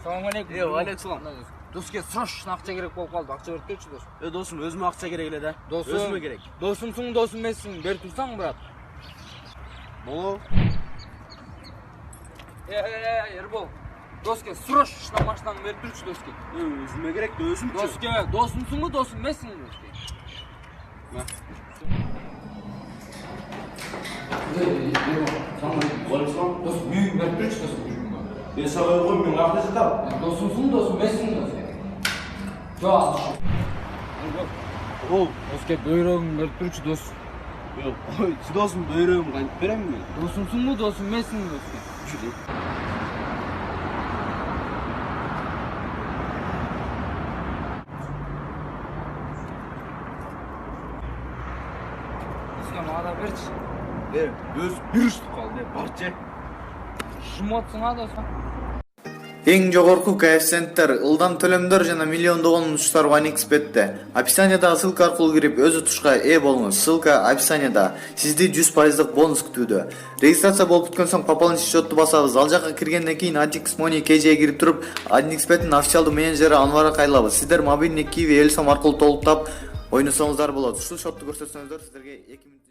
Салам алейкум. Алейкум. Доске срочно акча керек болуп калды. Акча берип берчи дос. Досум, өзүмө акча керек эле да. Өзүмө керек. Досумсуң, досум эмессиң. Берип турсаң, брат. Болобу? Эрбол. Доске срочно машинаны берип турчу доске. Өзүмө керек да, өзүмчү. Доске, досумсуңбу, досум эмессиң доске. Дос, үйүң берип турчу доске. Мен сага койм, мен акча жатам. Досумсуң, досум эмессиң доске. Жок. Ол, Доске бөйрөгүң берип турчу дос. жок, ой, досум бөйрөгүм кантип берем мен? Досумсуңбу, досум эмессиң доске. Чүди. Доске мага да берчи. Өз бир үстүп калды, барчы. Жмотсуң а досум. Эң жогорку коэффициенттер, ылдам төлөмдөр жана миллиондогон унуштар OneXBet'те. Описаниядагы ссылка аркылуу кирип өз утушка ээ болуңуз. Ссылка описанияда. Сизди 100% бонус күтүүдө. Регистрация болуп бүткөн соң пополнить счетту басабыз. Ал жака киргенден кийин Antix Money KJ'ге кирип туруп, OneXBet'ин официалдуу менеджери Анварга кайрылабыз. Сиздер мобильный Kiwi Элсом аркылуу толуктап ойносоңуздар болот. Ушул счетту көрсөтсөңүздөр сиздерге 2 минут